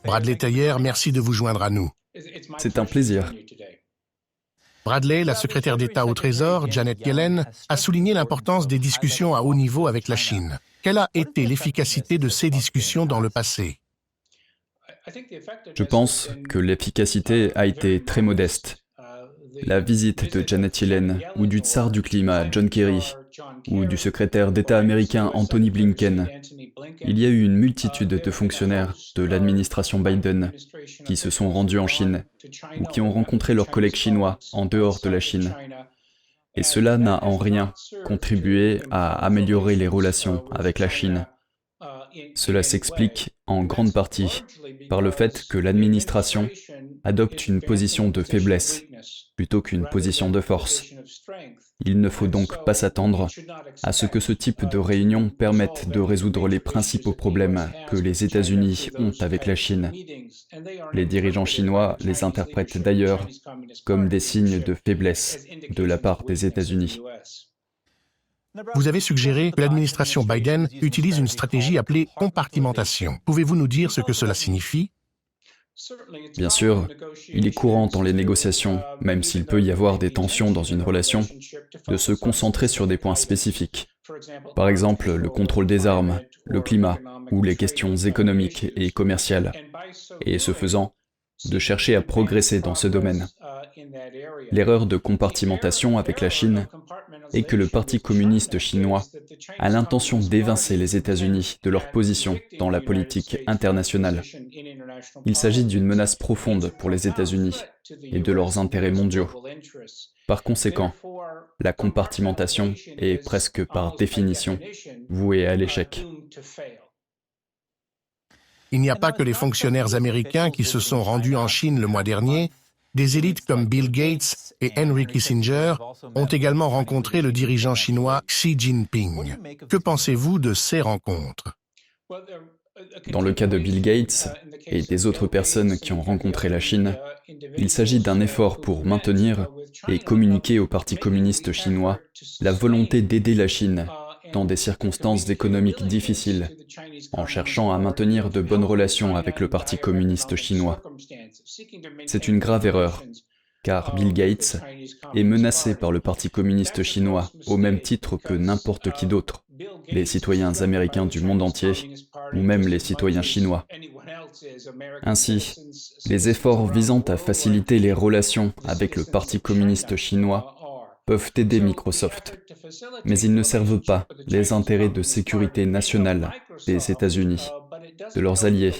Bradley Taillère, merci de vous joindre à nous. C'est un plaisir. Bradley, la secrétaire d'État au Trésor, Janet Yellen, a souligné l'importance des discussions à haut niveau avec la Chine. Quelle a été l'efficacité de ces discussions dans le passé? Je pense que l'efficacité a été très modeste. La visite de Janet Yellen, ou du tsar du climat John Kerry, ou du secrétaire d'État américain Anthony Blinken, il y a eu une multitude de fonctionnaires de l'administration Biden qui se sont rendus en Chine ou qui ont rencontré leurs collègues chinois en dehors de la Chine. Et cela n'a en rien contribué à améliorer les relations avec la Chine. Cela s'explique en grande partie par le fait que l'administration adopte une position de faiblesse plutôt qu'une position de force. Il ne faut donc pas s'attendre à ce que ce type de réunion permette de résoudre les principaux problèmes que les États-Unis ont avec la Chine. Les dirigeants chinois les interprètent d'ailleurs comme des signes de faiblesse de la part des États-Unis. Vous avez suggéré que l'administration Biden utilise une stratégie appelée compartimentation. Pouvez-vous nous dire ce que cela signifie? Bien sûr, il est courant dans les négociations, même s'il peut y avoir des tensions dans une relation, de se concentrer sur des points spécifiques. Par exemple, le contrôle des armes, le climat ou les questions économiques et commerciales. Et ce faisant, de chercher à progresser dans ce domaine. L'erreur de compartimentation avec la Chine est que le Parti communiste chinois a l'intention d'évincer les États-Unis de leur position dans la politique internationale. Il s'agit d'une menace profonde pour les États-Unis et de leurs intérêts mondiaux. Par conséquent, la compartimentation est presque par définition vouée à l'échec. Il n'y a pas que les fonctionnaires américains qui se sont rendus en Chine le mois dernier. Des élites comme Bill Gates et Henry Kissinger ont également rencontré le dirigeant chinois Xi Jinping. Que pensez-vous de ces rencontres? Dans le cas de Bill Gates et des autres personnes qui ont rencontré la Chine, il s'agit d'un effort pour maintenir et communiquer au Parti communiste chinois la volonté d'aider la Chine dans des circonstances économiques difficiles, en cherchant à maintenir de bonnes relations avec le Parti communiste chinois. C'est une grave erreur, car Bill Gates est menacé par le Parti communiste chinois au même titre que n'importe qui d'autre, les citoyens américains du monde entier, ou même les citoyens chinois. Ainsi, les efforts visant à faciliter les relations avec le Parti communiste chinois peuvent aider Microsoft, mais ils ne servent pas les intérêts de sécurité nationale des États-Unis, de leurs alliés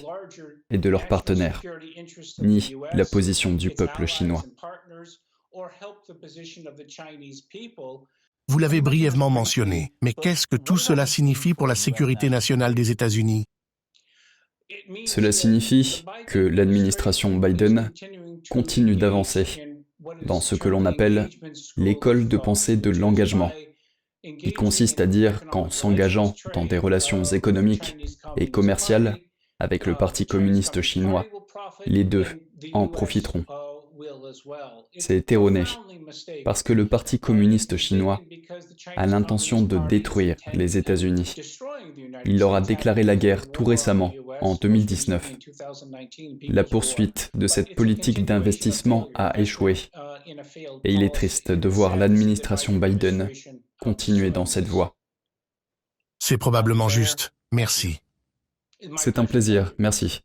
et de leurs partenaires, ni la position du peuple chinois. Vous l'avez brièvement mentionné, mais qu'est-ce que tout cela signifie pour la sécurité nationale des États-Unis? Cela signifie que l'administration Biden continue d'avancer dans ce que l'on appelle l'école de pensée de l'engagement, qui consiste à dire qu'en s'engageant dans des relations économiques et commerciales avec le Parti communiste chinois, les deux en profiteront. C'est erroné, parce que le Parti communiste chinois a l'intention de détruire les États-Unis. Il leur a déclaré la guerre tout récemment, en 2019. La poursuite de cette politique d'investissement a échoué, et il est triste de voir l'administration Biden continuer dans cette voie. C'est probablement juste. Merci. C'est un plaisir, merci.